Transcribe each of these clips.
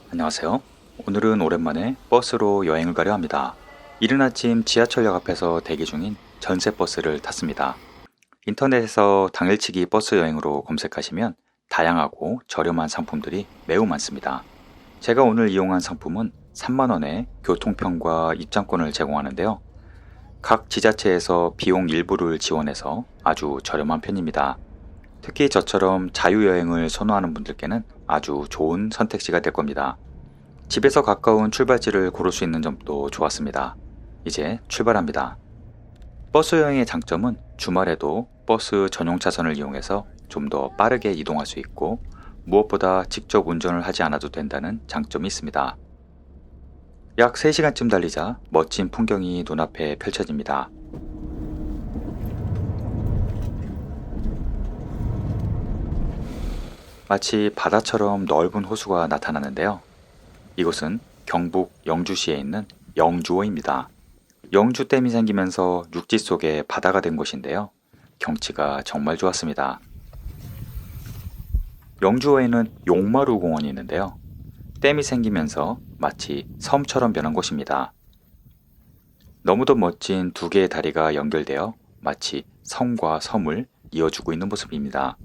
안녕하세요. 오늘은 오랜만에 버스로 여행을 가려 합니다. 이른 아침 지하철역 앞에서 대기 중인 전세버스를 탔습니다. 인터넷에서 당일치기 버스 여행으로 검색하시면 다양하고 저렴한 상품들이 매우 많습니다. 제가 오늘 이용한 상품은 3만원에 교통편과 입장권을 제공하는데요. 각 지자체에서 비용 일부를 지원해서 아주 저렴한 편입니다. 특히 저처럼 자유여행을 선호하는 분들께는 아주 좋은 선택지가 될 겁니다. 집에서 가까운 출발지를 고를 수 있는 점도 좋았습니다. 이제 출발합니다. 버스 여행의 장점은 주말에도 버스 전용 차선을 이용해서 좀 더 빠르게 이동할 수 있고 무엇보다 직접 운전을 하지 않아도 된다는 장점이 있습니다. 약 3시간쯤 달리자 멋진 풍경이 눈앞에 펼쳐집니다. 마치 바다처럼 넓은 호수가 나타나는데요. 이곳은 경북 영주시에 있는 영주호입니다. 영주댐이 생기면서 육지 속에 바다가 된 곳인데요. 경치가 정말 좋았습니다. 영주호에는 용마루 공원이 있는데요. 댐이 생기면서 마치 섬처럼 변한 곳입니다. 너무도 멋진 두 개의 다리가 연결되어 마치 섬과 섬을 이어주고 있는 모습입니다.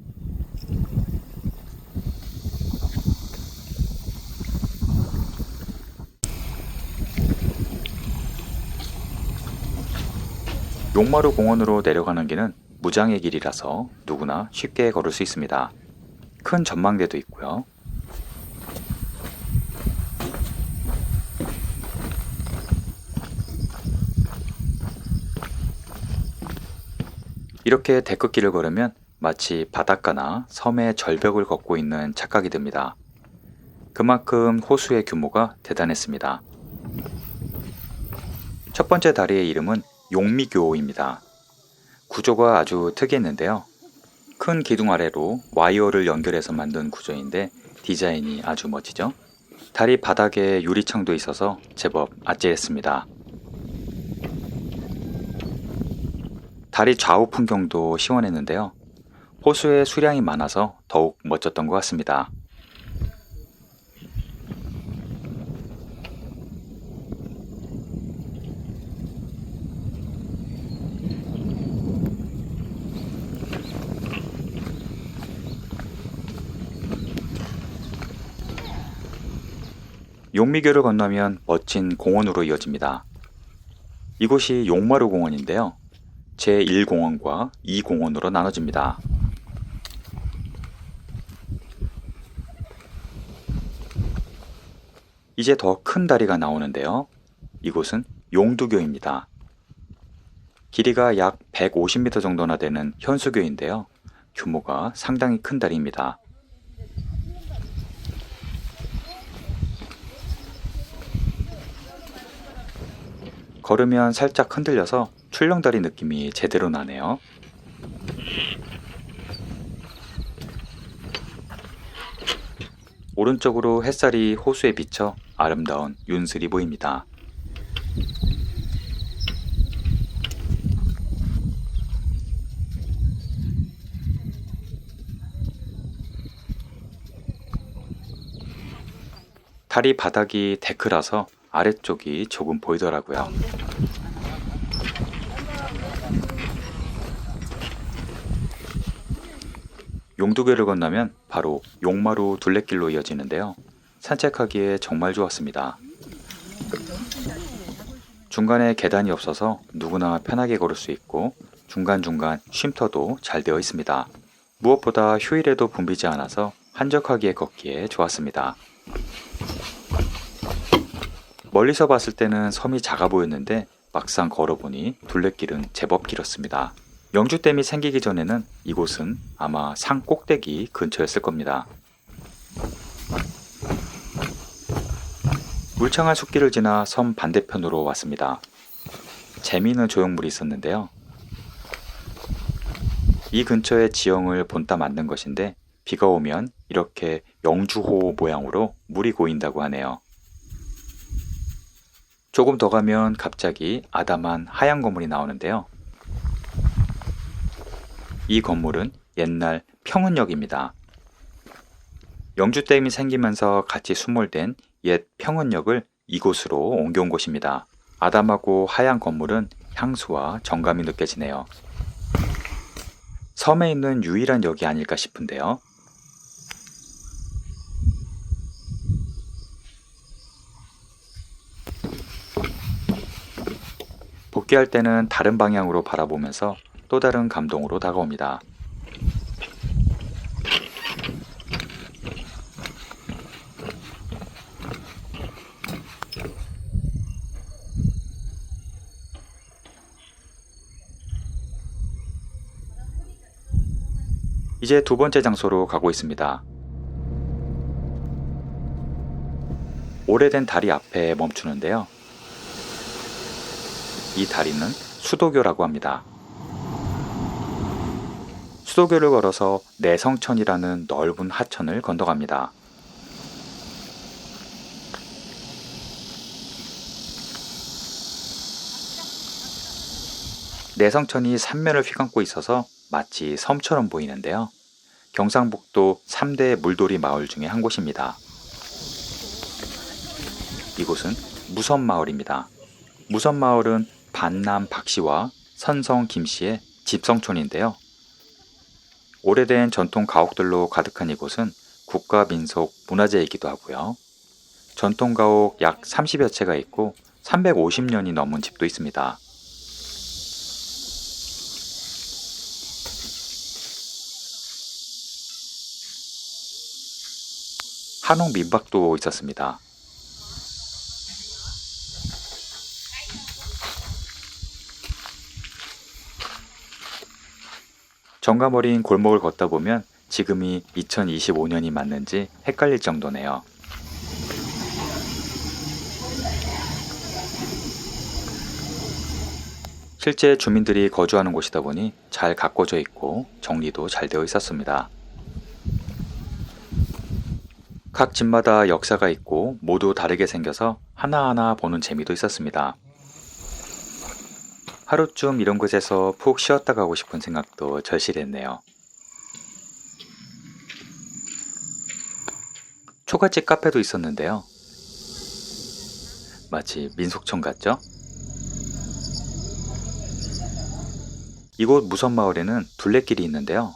용마루 공원으로 내려가는 길은 무장의 길이라서 누구나 쉽게 걸을 수 있습니다. 큰 전망대도 있고요. 이렇게 데크길을 걸으면 마치 바닷가나 섬의 절벽을 걷고 있는 착각이 듭니다. 그만큼 호수의 규모가 대단했습니다. 첫 번째 다리의 이름은 용미교입니다. 구조가 아주 특이했는데요. 큰 기둥 아래로 와이어를 연결해서 만든 구조인데 디자인이 아주 멋지죠? 다리 바닥에 유리창도 있어서 제법 아찔했습니다. 다리 좌우 풍경도 시원했는데요. 호수에 수량이 많아서 더욱 멋졌던 것 같습니다. 용미교를 건너면 멋진 공원으로 이어집니다. 이곳이 용마루 공원인데요. 제1공원과 2공원으로 나눠집니다. 이제 더 큰 다리가 나오는데요. 이곳은 용두교입니다. 길이가 약 150m 정도나 되는 현수교인데요. 규모가 상당히 큰 다리입니다. 걸으면 살짝 흔들려서 출렁다리 느낌이 제대로 나네요. 오른쪽으로 햇살이 호수에 비쳐 아름다운 윤슬이 보입니다. 다리 바닥이 데크라서 아래쪽이 조금 보이더라고요. 용두교를 건너면 바로 용마루 둘레길로 이어지는데요. 산책하기에 정말 좋았습니다. 중간에 계단이 없어서 누구나 편하게 걸을 수 있고 중간중간 쉼터도 잘 되어 있습니다. 무엇보다 휴일에도 붐비지 않아서 한적하게 걷기에 좋았습니다. 멀리서 봤을 때는 섬이 작아 보였는데 막상 걸어보니 둘레길은 제법 길었습니다. 영주댐이 생기기 전에는 이곳은 아마 산 꼭대기 근처였을 겁니다. 울창한 숲길을 지나 섬 반대편으로 왔습니다. 재미있는 조형물이 있었는데요. 이 근처에 지형을 본따 만든 것인데 비가 오면 이렇게 영주호 모양으로 물이 고인다고 하네요. 조금 더 가면 갑자기 아담한 하얀 건물이 나오는데요. 이 건물은 옛날 평은역입니다. 영주댐이 생기면서 같이 수몰된 옛 평은역을 이곳으로 옮겨온 곳입니다. 아담하고 하얀 건물은 향수와 정감이 느껴지네요. 섬에 있는 유일한 역이 아닐까 싶은데요. 복귀할 때는 다른 방향으로 바라보면서 또 다른 감동으로 다가옵니다. 이제 두 번째 장소로 가고 있습니다. 오래된 다리 앞에 멈추는데요. 이 다리는 수도교라고 합니다. 수도교를 걸어서 내성천이라는 넓은 하천을 건너갑니다. 내성천이 삼면을 휘감고 있어서 마치 섬처럼 보이는데요. 경상북도 3대 물돌이 마을 중에 한 곳입니다. 이곳은 무섬마을입니다. 무섬마을은 반남 박씨와 선성 김씨의 집성촌인데요. 오래된 전통 가옥들로 가득한 이곳은 국가민속 문화재이기도 하고요. 전통 가옥 약 30여 채가 있고 350년이 넘은 집도 있습니다. 한옥 민박도 있었습니다. 정감 어린 골목을 걷다 보면 지금이 2025년이 맞는지 헷갈릴 정도네요. 실제 주민들이 거주하는 곳이다 보니 잘 가꿔져 있고 정리도 잘 되어 있었습니다. 각 집마다 역사가 있고 모두 다르게 생겨서 하나하나 보는 재미도 있었습니다. 하루쯤 이런 곳에서 푹 쉬었다 가고 싶은 생각도 절실했네요. 초가집 카페도 있었는데요. 마치 민속촌 같죠? 이곳 무섬마을에는 둘레길이 있는데요.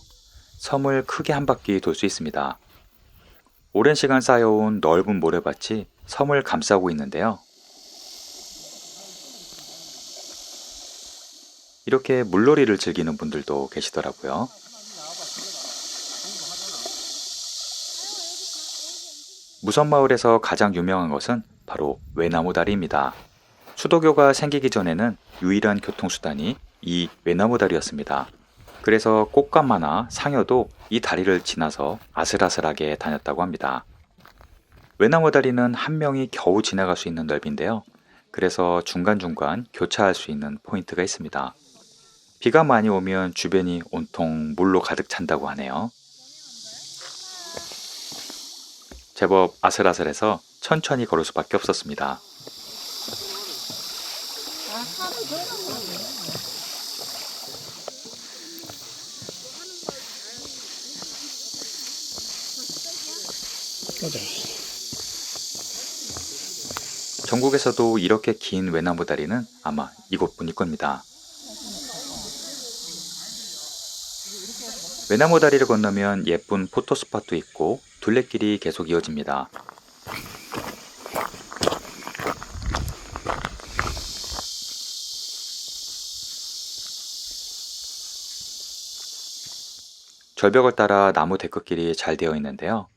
섬을 크게 한 바퀴 돌 수 있습니다. 오랜 시간 쌓여온 넓은 모래밭이 섬을 감싸고 있는데요. 이렇게 물놀이를 즐기는 분들도 계시더라고요. 무섬마을에서 가장 유명한 것은 바로 외나무다리입니다. 수도교가 생기기 전에는 유일한 교통수단이 이 외나무다리였습니다. 그래서 꽃감마나 상여도 이 다리를 지나서 아슬아슬하게 다녔다고 합니다. 외나무다리는 한 명이 겨우 지나갈 수 있는 넓이인데요. 그래서 중간중간 교차할 수 있는 포인트가 있습니다. 비가 많이 오면 주변이 온통 물로 가득 찬다고 하네요. 제법 아슬아슬해서 천천히 걸을 수밖에 없었습니다. 전국에서도 이렇게 긴 외나무다리는 아마 이곳뿐일 겁니다. 외나무다리를 건너면 예쁜 포토스팟도 있고 둘레길이 계속 이어집니다. 절벽을 따라 나무 데크길이 잘 되어 있는데요.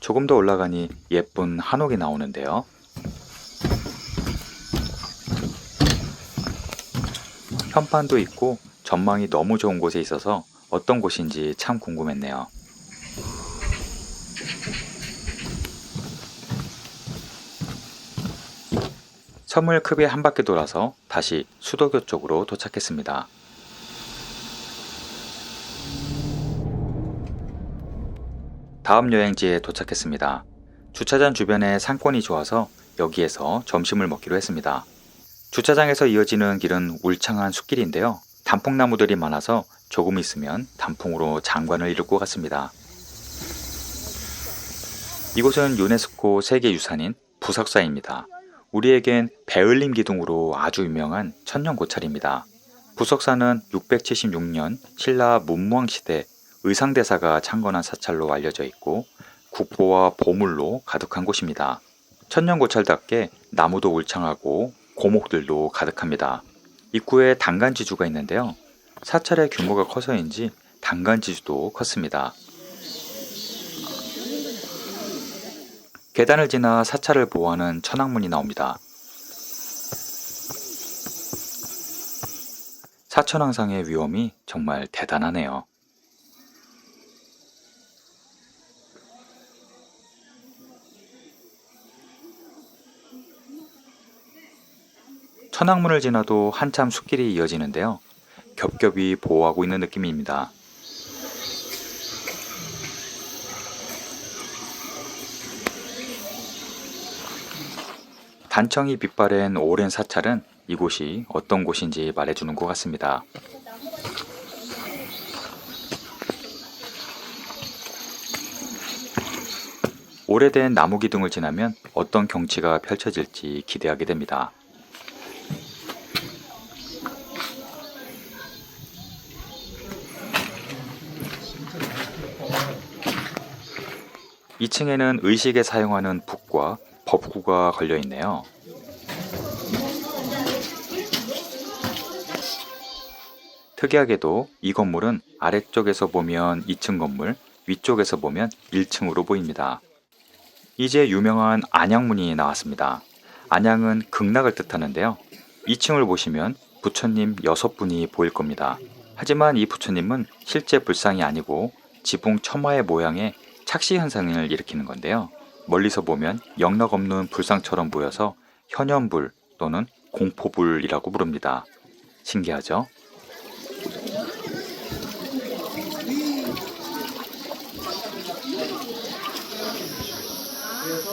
조금 더 올라가니 예쁜 한옥이 나오는데요. 현판도 있고 전망이 너무 좋은 곳에 있어서 어떤 곳인지 참 궁금했네요. 섬을 크게 한 바퀴 돌아서 다시 수도교 쪽으로 도착했습니다. 다음 여행지에 도착했습니다. 주차장 주변에 상권이 좋아서 여기에서 점심을 먹기로 했습니다. 주차장에서 이어지는 길은 울창한 숲길인데요. 단풍나무들이 많아서 조금 있으면 단풍으로 장관을 이룰 것 같습니다. 이곳은 유네스코 세계유산인 부석사입니다. 우리에겐 베을림 기둥으로 아주 유명한 천년고찰입니다. 부석사는 676년 신라 문무왕 시대 의상대사가 창건한 사찰로 알려져 있고 국보와 보물로 가득한 곳입니다. 천년고찰답게 나무도 울창하고 고목들도 가득합니다. 입구에 단간지주가 있는데요. 사찰의 규모가 커서인지 단간지주도 컸습니다. 계단을 지나 사찰을 보호하는 천왕문이 나옵니다. 사천왕상의 위엄이 정말 대단하네요. 천왕문을 지나도 한참 숲길이 이어지는데요. 겹겹이 보호하고 있는 느낌입니다. 단청이 빛바랜 오랜 사찰은 이곳이 어떤 곳인지 말해주는 것 같습니다. 오래된 나무 기둥을 지나면 어떤 경치가 펼쳐질지 기대하게 됩니다. 2층에는 의식에 사용하는 붓과 법구가 걸려 있네요. 특이하게도 이 건물은 아래쪽에서 보면 2층 건물, 위쪽에서 보면 1층으로 보입니다. 이제 유명한 안양문이 나왔습니다. 안양은 극락을 뜻하는데요. 2층을 보시면 부처님 6분이 보일 겁니다. 하지만 이 부처님은 실제 불상이 아니고 지붕 처마의 모양의 착시 현상을 일으키는 건데요. 멀리서 보면 영락 없는 불상처럼 보여서 현연불 또는 공포불이라고 부릅니다. 신기하죠?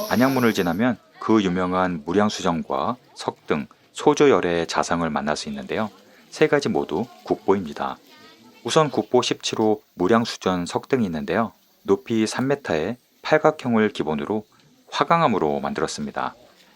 안양문을 지나면 그 유명한 무량수정과 석등, 소조열의 자상을 만날 수 있는데요. 세 가지 모두 국보입니다. 우선 국보 17호 무량수전 석등이 있는데요. 높이 3m의 팔각형을 기본으로 화강암으로 만들었습니다.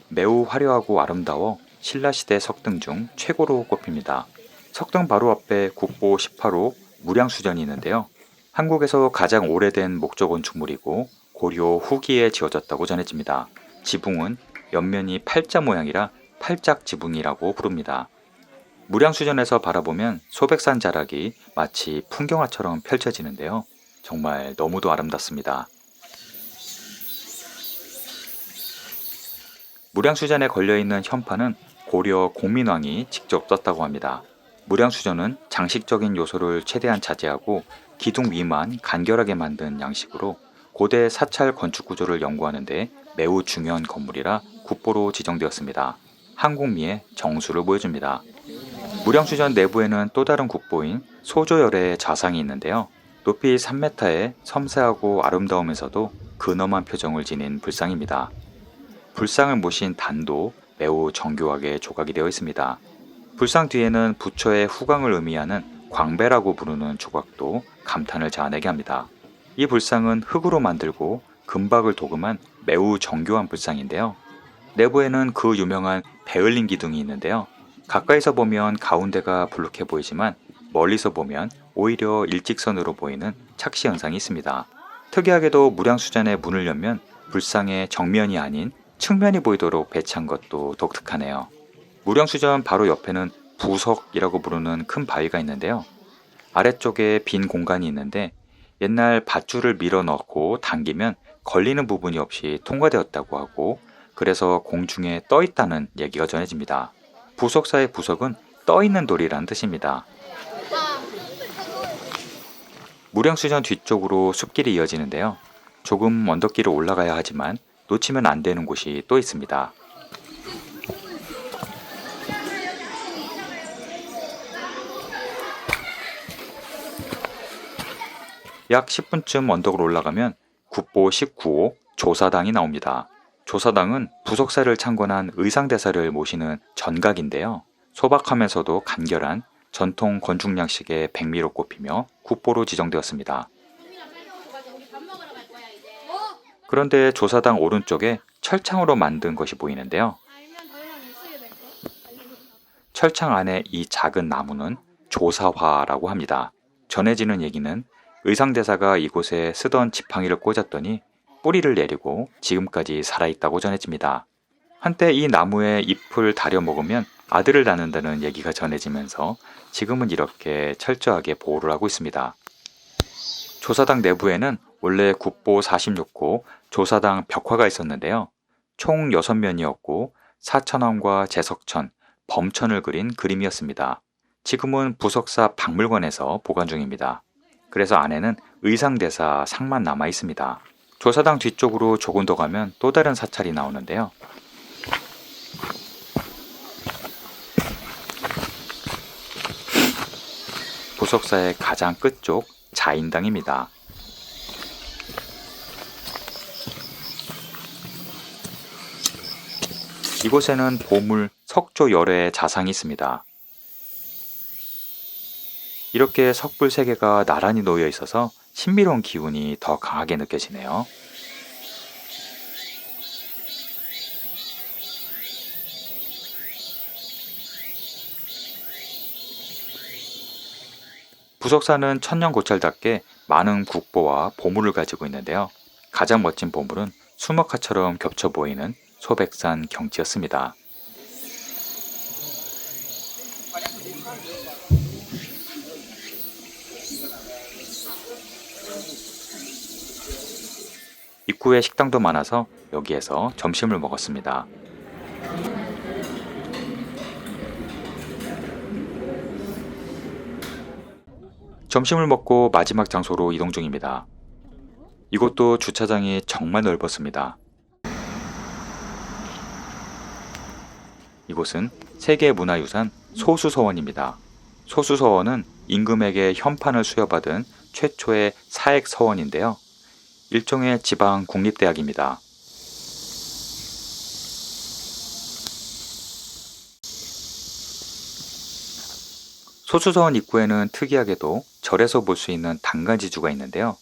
매우 화려하고 아름다워 신라시대 석등 중 최고로 꼽힙니다. 석등 바로 앞에 국보 18호 무량수전이 있는데요. 한국에서 가장 오래된 목조 건축물이고 고려 후기에 지어졌다고 전해집니다. 지붕은 옆면이 팔자 모양이라 팔짝지붕이라고 부릅니다. 무량수전에서 바라보면 소백산 자락이 마치 풍경화처럼 펼쳐지는데요. 정말 너무도 아름답습니다. 무량수전에 걸려있는 현판은 고려 공민왕이 직접 썼다고 합니다. 무량수전은 장식적인 요소를 최대한 자제하고 기둥 위만 간결하게 만든 양식으로 고대 사찰 건축 구조를 연구하는 데 매우 중요한 건물이라 국보로 지정되었습니다. 한국미의 정수를 보여줍니다. 무량수전 내부에는 또 다른 국보인 소조열의 좌상이 있는데요. 높이 3m의 섬세하고 아름다우면서도 근엄한 표정을 지닌 불상입니다. 불상을 모신 단도 매우 정교하게 조각이 되어 있습니다. 불상 뒤에는 부처의 후광을 의미하는 광배라고 부르는 조각도 감탄을 자아내게 합니다. 이 불상은 흙으로 만들고 금박을 도금한 매우 정교한 불상인데요. 내부에는 그 유명한 베을림 기둥이 있는데요. 가까이서 보면 가운데가 불룩해 보이지만 멀리서 보면 오히려 일직선으로 보이는 착시 현상이 있습니다. 특이하게도 무량수전의 문을 열면 불상의 정면이 아닌 측면이 보이도록 배치한 것도 독특하네요. 무량수전 바로 옆에는 부석이라고 부르는 큰 바위가 있는데요. 아래쪽에 빈 공간이 있는데 옛날 밧줄을 밀어 넣고 당기면 걸리는 부분이 없이 통과되었다고 하고 그래서 공중에 떠 있다는 얘기가 전해집니다. 부석사의 부석은 떠 있는 돌이라는 뜻입니다. 무량수전 뒤쪽으로 숲길이 이어지는데요. 조금 언덕길을 올라가야 하지만 놓치면 안 되는 곳이 또 있습니다. 약 10분쯤 언덕을 올라가면 국보 19호 조사당이 나옵니다. 조사당은 부속사를 창건한 의상대사를 모시는 전각인데요. 소박하면서도 간결한 전통 건축 양식의 백미로 꼽히며 국보로 지정되었습니다. 그런데 조사당 오른쪽에 철창으로 만든 것이 보이는데요. 철창 안에 이 작은 나무는 조사화라고 합니다. 전해지는 얘기는 의상대사가 이곳에 쓰던 지팡이를 꽂았더니 뿌리를 내리고 지금까지 살아있다고 전해집니다. 한때 이 나무의 잎을 다려 먹으면 아들을 낳는다는 얘기가 전해지면서 지금은 이렇게 철저하게 보호를 하고 있습니다. 조사당 내부에는 원래 국보 46호 조사당 벽화가 있었는데요. 총 6면이었고 사천왕과 제석천, 범천을 그린 그림이었습니다. 지금은 부석사 박물관에서 보관 중입니다. 그래서 안에는 의상대사 상만 남아 있습니다. 조사당 뒤쪽으로 조금 더 가면 또 다른 사찰이 나오는데요. 부석사의 가장 끝쪽 자인당입니다. 이곳에는 보물 석조 열애의 자상이 있습니다. 이렇게 석불 3개가 나란히 놓여 있어서 신비로운 기운이 더 강하게 느껴지네요. 부석사는 천년고찰답게 많은 국보와 보물을 가지고 있는데요. 가장 멋진 보물은 수목화처럼 겹쳐 보이는 소백산 경치였습니다. 입구에 식당도 많아서 여기에서 점심을 먹었습니다. 점심을 먹고 마지막 장소로 이동 중입니다. 이곳도 주차장이 정말 넓었습니다. 이곳은 세계문화유산 소수서원입니다. 소수서원은 임금에게 현판을 수여받은 최초의 사액서원인데요. 일종의 지방 국립대학입니다. 소수서원 입구에는 특이하게도 절에서 볼 수 있는 당간지주가 있는데요.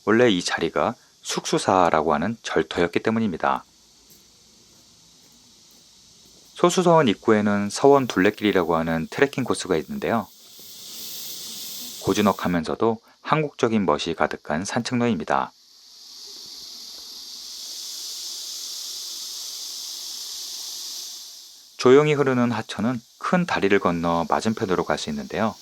원래 이 자리가 숙수사라고 하는 절터였기 때문입니다. 소수서원 입구에는 서원 둘레길이라고 하는 트레킹 코스가 있는데요. 고즈넉하면서도 한국적인 멋이 가득한 산책로입니다. 조용히 흐르는 하천은 큰 다리를 건너 맞은편으로 갈 수 있는데요.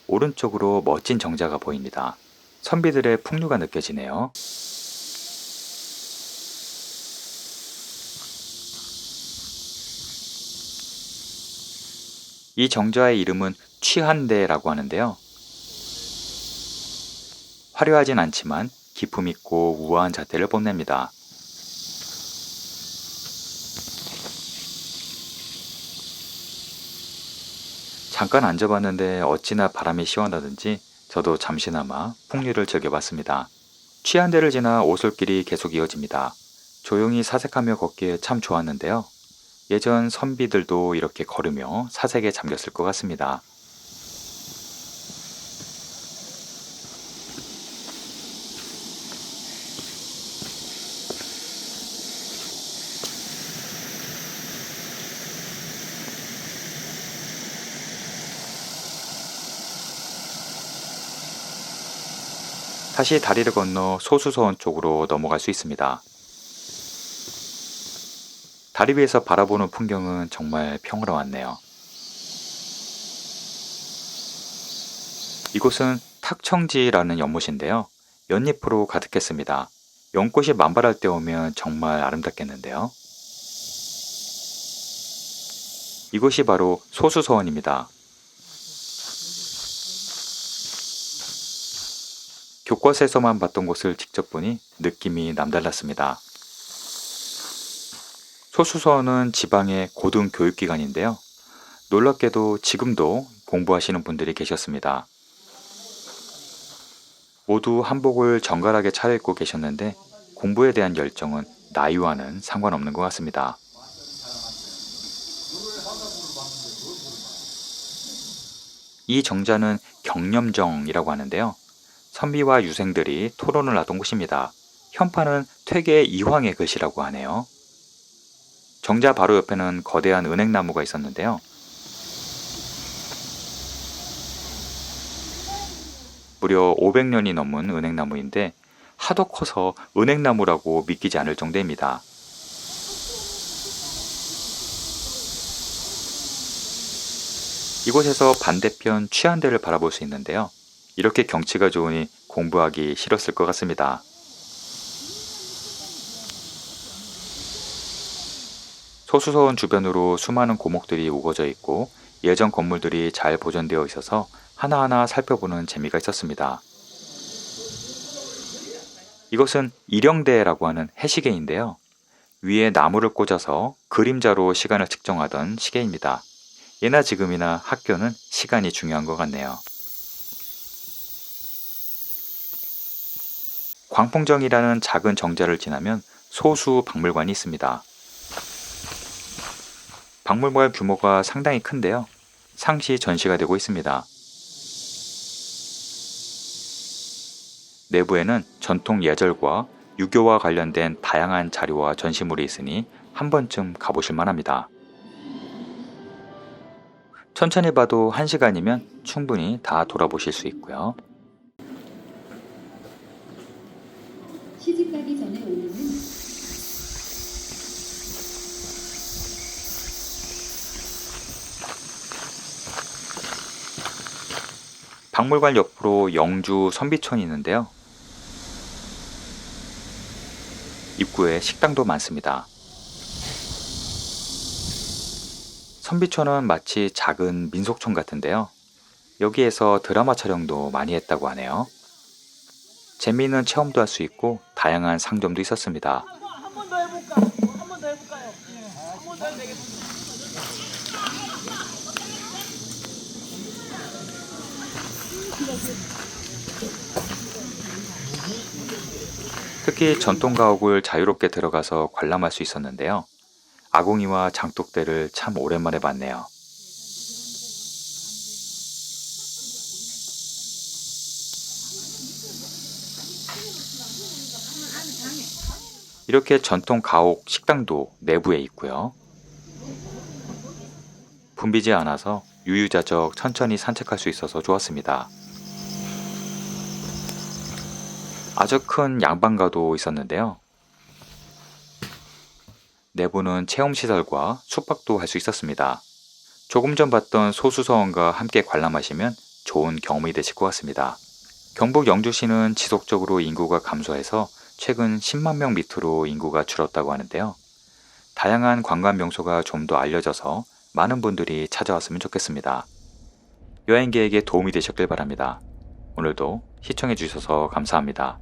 오른쪽으로 멋진 정자가 보입니다. 선비들의 풍류가 느껴지네요. 이 정자의 이름은 취한대라고 하는데요. 화려하진 않지만 기품 있고 우아한 자태를 뽐냅니다. 잠깐 앉아봤는데 어찌나 바람이 시원하든지 저도 잠시나마 풍류를 즐겨봤습니다. 취한대를 지나 오솔길이 계속 이어집니다. 조용히 사색하며 걷기에 참 좋았는데요. 예전 선비들도 이렇게 걸으며 사색에 잠겼을 것 같습니다. 다시 다리를 건너 소수서원 쪽으로 넘어갈 수 있습니다. 다리 위에서 바라보는 풍경은 정말 평화로웠네요. 이곳은 탁청지라는 연못인데요. 연잎으로 가득했습니다. 연꽃이 만발할 때 오면 정말 아름답겠는데요. 이곳이 바로 소수서원입니다. 교과서에서만 봤던 곳을 직접 보니 느낌이 남달랐습니다. 소수서원은 지방의 고등교육기관인데요. 놀랍게도 지금도 공부하시는 분들이 계셨습니다. 모두 한복을 정갈하게 차려입고 계셨는데 공부에 대한 열정은 나이와는 상관없는 것 같습니다. 이 정자는 경념정이라고 하는데요. 선비와 유생들이 토론을 하던 곳입니다. 현판은 퇴계 이황의 글씨라고 하네요. 정자 바로 옆에는 거대한 은행나무가 있었는데요. 무려 500년이 넘은 은행나무인데 하도 커서 은행나무라고 믿기지 않을 정도입니다. 이곳에서 반대편 취한대를 바라볼 수 있는데요. 이렇게 경치가 좋으니 공부하기 싫었을 것 같습니다. 소수서원 주변으로 수많은 고목들이 우거져 있고 예전 건물들이 잘 보존되어 있어서 하나하나 살펴보는 재미가 있었습니다. 이것은 일영대라고 하는 해시계인데요. 위에 나무를 꽂아서 그림자로 시간을 측정하던 시계입니다. 예나 지금이나 학교는 시간이 중요한 것 같네요. 광풍정이라는 작은 정자를 지나면 소수박물관이 있습니다. 박물관 규모가 상당히 큰데요. 상시 전시가 되고 있습니다. 내부에는 전통 예절과 유교와 관련된 다양한 자료와 전시물이 있으니 한 번쯤 가보실 만합니다. 천천히 봐도 1시간이면 충분히 다 돌아보실 수 있고요. 시집가기 전에 올리는 박물관 옆으로 영주 선비촌이 있는데요. 입구에 식당도 많습니다. 선비촌은 마치 작은 민속촌 같은데요. 여기에서 드라마 촬영도 많이 했다고 하네요. 재미있는 체험도 할 수 있고 다양한 상점도 있었습니다. 한 번 더 해볼까? 한 번 더 해볼까요? 한 번 더 해도 되겠습니다. 특히 전통가옥을 자유롭게 들어가서 관람할 수 있었는데요. 아궁이와 장독대를 참 오랜만에 봤네요. 이렇게 전통 가옥 식당도 내부에 있고요. 붐비지 않아서 유유자적 천천히 산책할 수 있어서 좋았습니다. 아주 큰 양반가도 있었는데요. 내부는 체험시설과 숙박도 할 수 있었습니다. 조금 전 봤던 소수서원과 함께 관람하시면 좋은 경험이 되실 것 같습니다. 경북 영주시는 지속적으로 인구가 감소해서 최근 10만 명 밑으로 인구가 줄었다고 하는데요. 다양한 관광 명소가 좀 더 알려져서 많은 분들이 찾아왔으면 좋겠습니다. 여행 계획에 도움이 되셨길 바랍니다. 오늘도 시청해 주셔서 감사합니다.